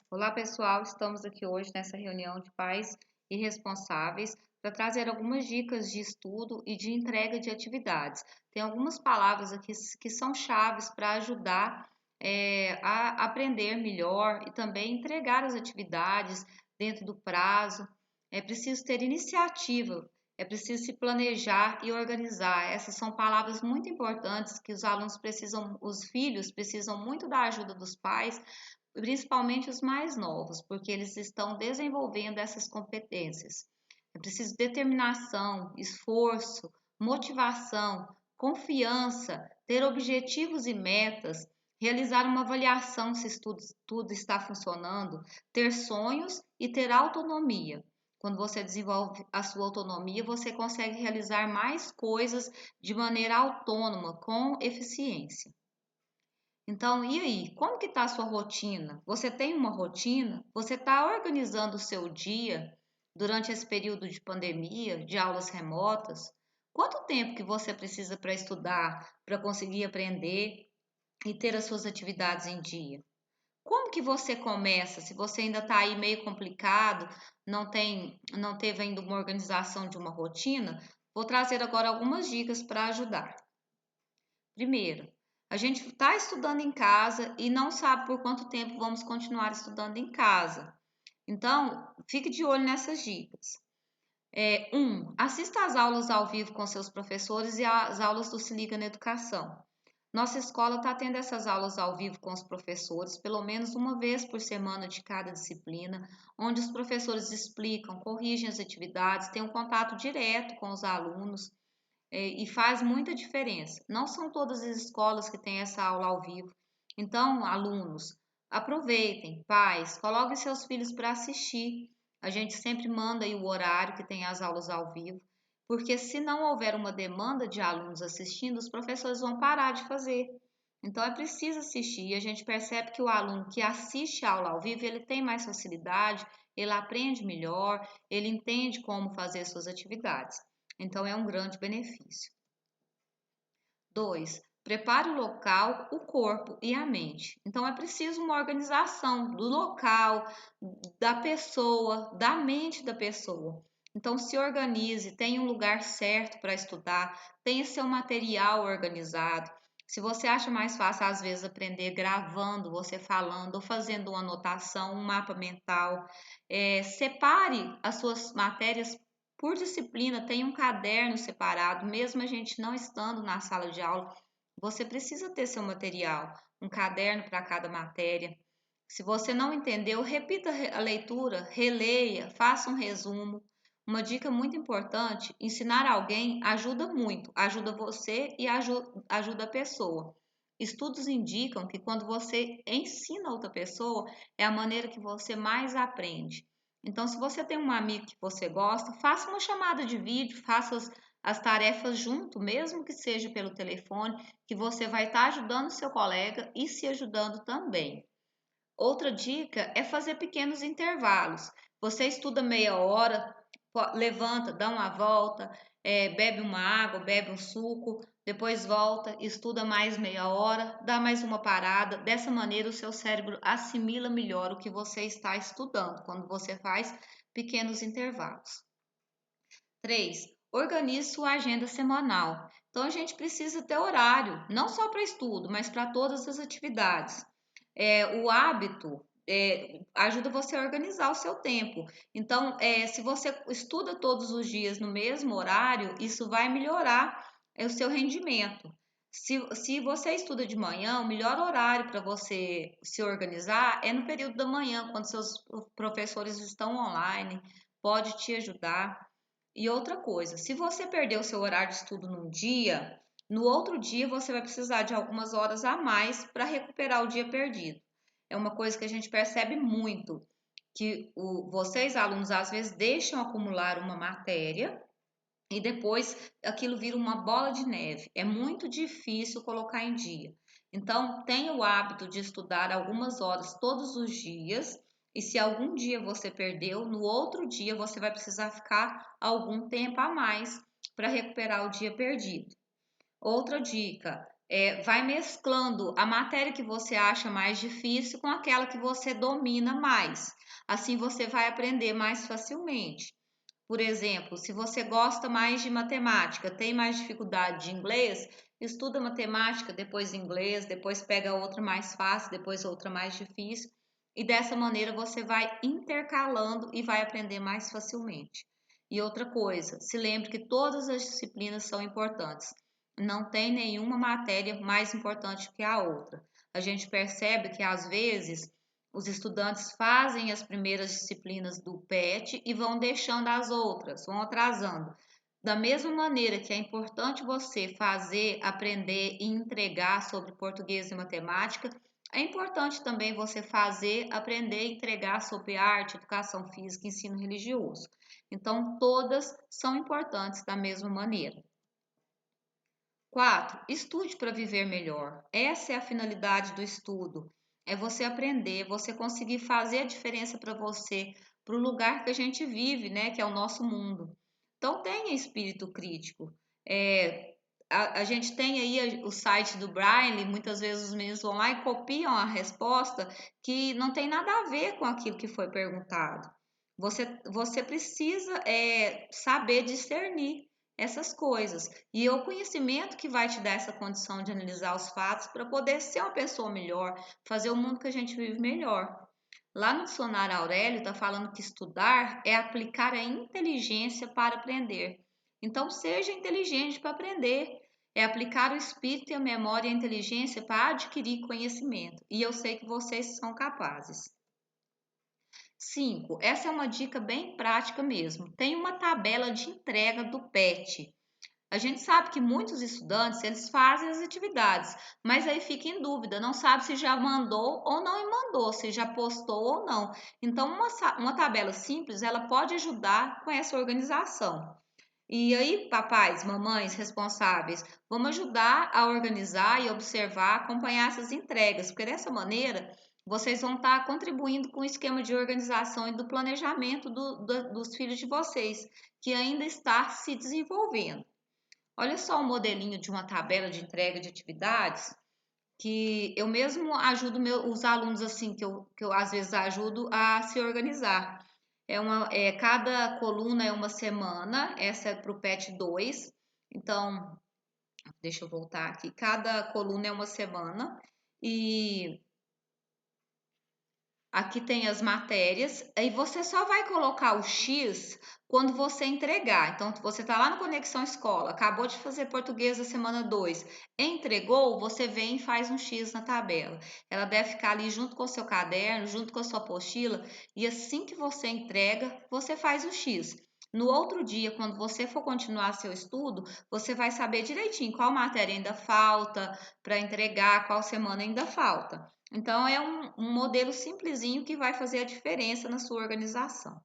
Olá, pessoal. Estamos aqui hoje nessa reunião de pais e responsáveis para trazer algumas dicas de estudo e de entrega de atividades. Tem algumas palavras aqui que são chaves para ajudar a aprender melhor e também entregar as atividades dentro do prazo. É preciso ter iniciativa, é preciso se planejar e organizar. Essas são palavras muito importantes que os alunos precisam, os filhos precisam muito da ajuda dos pais, principalmente os mais novos, porque eles estão desenvolvendo essas competências. É preciso determinação, esforço, motivação, confiança, ter objetivos e metas, realizar uma avaliação se tudo está funcionando, ter sonhos e ter autonomia. Quando você desenvolve a sua autonomia, você consegue realizar mais coisas de maneira autônoma, com eficiência. Então, e aí? Como que está a sua rotina? Você tem uma rotina? Você está organizando o seu dia durante esse período de pandemia, de aulas remotas? Quanto tempo que você precisa para estudar, para conseguir aprender e ter as suas atividades em dia? Como que você começa? Se você ainda está aí meio complicado, não teve ainda uma organização de uma rotina, vou trazer agora algumas dicas para ajudar. Primeiro, a gente está estudando em casa e não sabe por quanto tempo vamos continuar estudando em casa. Então, fique de olho nessas dicas. Assista às aulas ao vivo com seus professores e às aulas do Se Liga na Educação. Nossa escola está tendo essas aulas ao vivo com os professores, pelo menos uma vez por semana de cada disciplina, onde os professores explicam, corrigem as atividades, têm um contato direto com os alunos e faz muita diferença. Não são todas as escolas que têm essa aula ao vivo. Então, alunos, aproveitem, pais, coloquem seus filhos para assistir. A gente sempre manda aí o horário que tem as aulas ao vivo, porque se não houver uma demanda de alunos assistindo, os professores vão parar de fazer. Então é preciso assistir. E a gente percebe que o aluno que assiste a aula ao vivo, ele tem mais facilidade, ele aprende melhor, ele entende como fazer suas atividades. Então é um grande benefício. 2. Prepare o local, o corpo e a mente. Então é preciso uma organização do local, da pessoa, da mente da pessoa. Então se organize, tenha um lugar certo para estudar, tenha seu material organizado. Se você acha mais fácil, às vezes, aprender gravando, você falando ou fazendo uma anotação, um mapa mental, separe as suas matérias por disciplina, tem um caderno separado, mesmo a gente não estando na sala de aula, você precisa ter seu material, um caderno para cada matéria. Se você não entendeu, repita a leitura, releia, faça um resumo. Uma dica muito importante: ensinar alguém ajuda muito, ajuda você e ajuda a pessoa. Estudos indicam que quando você ensina outra pessoa, é a maneira que você mais aprende. Então, se você tem um amigo que você gosta, faça uma chamada de vídeo, faça as tarefas junto, mesmo que seja pelo telefone, que você vai estar ajudando o seu colega e se ajudando também. Outra dica é fazer pequenos intervalos. Você estuda meia hora, levanta, dá uma volta, bebe uma água, bebe um suco, depois volta, estuda mais meia hora, dá mais uma parada. Dessa maneira, o seu cérebro assimila melhor o que você está estudando quando você faz pequenos intervalos. 3. Organize sua agenda semanal. Então, a gente precisa ter horário, não só para estudo, mas para todas as atividades. O hábito ajuda você a organizar o seu tempo. Então, se você estuda todos os dias no mesmo horário, isso vai melhorar o seu rendimento. Se você estuda de manhã, o melhor horário para você se organizar é no período da manhã, quando seus professores estão online, pode te ajudar. E outra coisa, se você perder o seu horário de estudo num dia, no outro dia você vai precisar de algumas horas a mais para recuperar o dia perdido. É uma coisa que a gente percebe muito, que vocês, alunos, às vezes deixam acumular uma matéria e depois aquilo vira uma bola de neve. É muito difícil colocar em dia. Então, tenha o hábito de estudar algumas horas todos os dias. E se algum dia você perdeu, no outro dia você vai precisar ficar algum tempo a mais para recuperar o dia perdido. Outra dica: vai mesclando a matéria que você acha mais difícil com aquela que você domina mais. Assim você vai aprender mais facilmente. Por exemplo, se você gosta mais de matemática, tem mais dificuldade de inglês, estuda matemática, depois inglês, depois pega outra mais fácil, depois outra mais difícil, e dessa maneira você vai intercalando e vai aprender mais facilmente. E outra coisa, se lembre que todas as disciplinas são importantes. Não tem nenhuma matéria mais importante que a outra. A gente percebe que às vezes os estudantes fazem as primeiras disciplinas do PET e vão deixando as outras, vão atrasando. Da mesma maneira que é importante você fazer, aprender e entregar sobre português e matemática, é importante também você fazer, aprender e entregar sobre arte, educação física e ensino religioso. Então, todas são importantes da mesma maneira. 4. Estude para viver melhor. Essa é a finalidade do estudo. É você aprender, você conseguir fazer a diferença para você, para o lugar que a gente vive, né, que é o nosso mundo. Então tenha espírito crítico. A gente tem aí o site do Braille, muitas vezes os meninos vão lá e copiam a resposta que não tem nada a ver com aquilo que foi perguntado. Você precisa saber discernir essas coisas. E é o conhecimento que vai te dar essa condição de analisar os fatos para poder ser uma pessoa melhor, fazer o mundo que a gente vive melhor. Lá no dicionário Aurélio está falando que estudar é aplicar a inteligência para aprender. Então, seja inteligente para aprender. É aplicar o espírito e a memória e a inteligência para adquirir conhecimento. E eu sei que vocês são capazes. 5. Essa é uma dica bem prática mesmo. Tem uma tabela de entrega do PET. A gente sabe que muitos estudantes, eles fazem as atividades, mas aí fica em dúvida, não sabe se já mandou ou não mandou, se já postou ou não. Então, uma tabela simples, ela pode ajudar com essa organização. E aí, papais, mamães responsáveis, vamos ajudar a organizar e observar, acompanhar essas entregas, porque dessa maneira vocês vão estar contribuindo com o esquema de organização e do planejamento dos filhos de vocês, que ainda está se desenvolvendo. Olha só o modelinho de uma tabela de entrega de atividades que eu mesmo ajudo os alunos assim, que eu às vezes ajudo a se organizar. Cada coluna é uma semana, essa é para o PET 2. Então, deixa eu voltar aqui. Cada coluna é uma semana e aqui tem as matérias, aí você só vai colocar o X quando você entregar. Então, você está lá no Conexão Escola, acabou de fazer português da semana 2, entregou, você vem e faz um X na tabela. Ela deve ficar ali junto com o seu caderno, junto com a sua apostila, e assim que você entrega, você faz o X. No outro dia, quando você for continuar seu estudo, você vai saber direitinho qual matéria ainda falta para entregar, qual semana ainda falta. Então, é um modelo simplesinho que vai fazer a diferença na sua organização.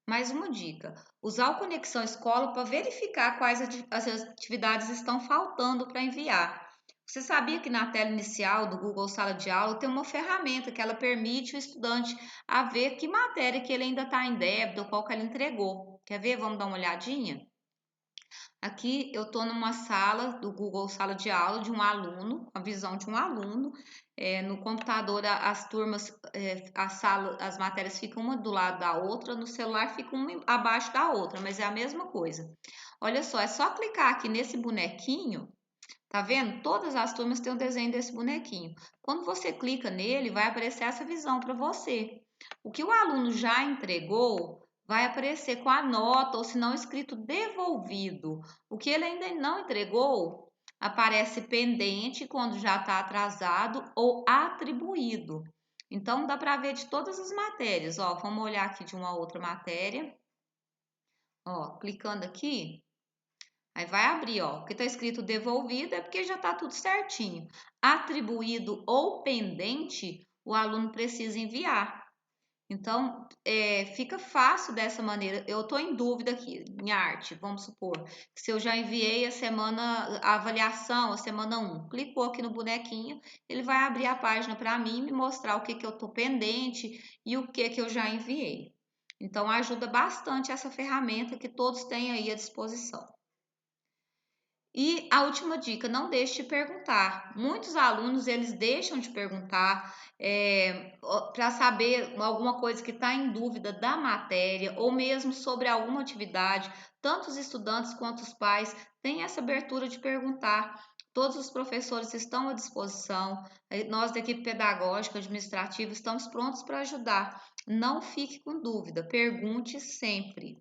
Mais uma dica: usar o Conexão Escola para verificar quais as atividades estão faltando para enviar. Você sabia que na tela inicial do Google Sala de Aula tem uma ferramenta que ela permite o estudante a ver que matéria que ele ainda está em débito ou qual que ele entregou? Quer ver? Vamos dar uma olhadinha? Aqui eu estou numa sala do Google Sala de Aula de um aluno, a visão de um aluno. No computador as turmas, as matérias ficam uma do lado da outra, no celular fica uma abaixo da outra, mas é a mesma coisa. Olha só, é só clicar aqui nesse bonequinho, tá vendo? Todas as turmas têm o desenho desse bonequinho. Quando você clica nele, vai aparecer essa visão para você. O que o aluno já entregou vai aparecer com a nota ou se não escrito devolvido. O que ele ainda não entregou aparece pendente quando já está atrasado ou atribuído. Então dá para ver de todas as matérias. Ó, vamos olhar aqui de uma outra matéria. Ó, clicando aqui, aí vai abrir, ó, o que está escrito devolvido é porque já está tudo certinho. Atribuído ou pendente, o aluno precisa enviar. Então, fica fácil dessa maneira. Eu estou em dúvida aqui, em arte, vamos supor, que se eu já enviei a avaliação, a semana 1, clicou aqui no bonequinho, ele vai abrir a página para mim e me mostrar o que, que eu estou pendente e o que, que eu já enviei. Então, ajuda bastante essa ferramenta que todos têm aí à disposição. E a última dica, não deixe de perguntar. Muitos alunos, eles deixam de perguntar para saber alguma coisa que está em dúvida da matéria ou mesmo sobre alguma atividade. Tanto os estudantes quanto os pais têm essa abertura de perguntar. Todos os professores estão à disposição. Nós da equipe pedagógica, administrativa, estamos prontos para ajudar. Não fique com dúvida, pergunte sempre.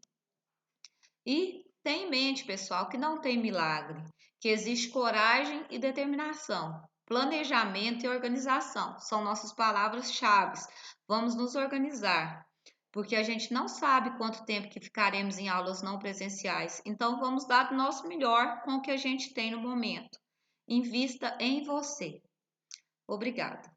E tenha em mente, pessoal, que não tem milagre, que existe coragem e determinação, planejamento e organização. São nossas palavras-chave. Vamos nos organizar, porque a gente não sabe quanto tempo que ficaremos em aulas não presenciais. Então, vamos dar o nosso melhor com o que a gente tem no momento. Invista em você. Obrigada.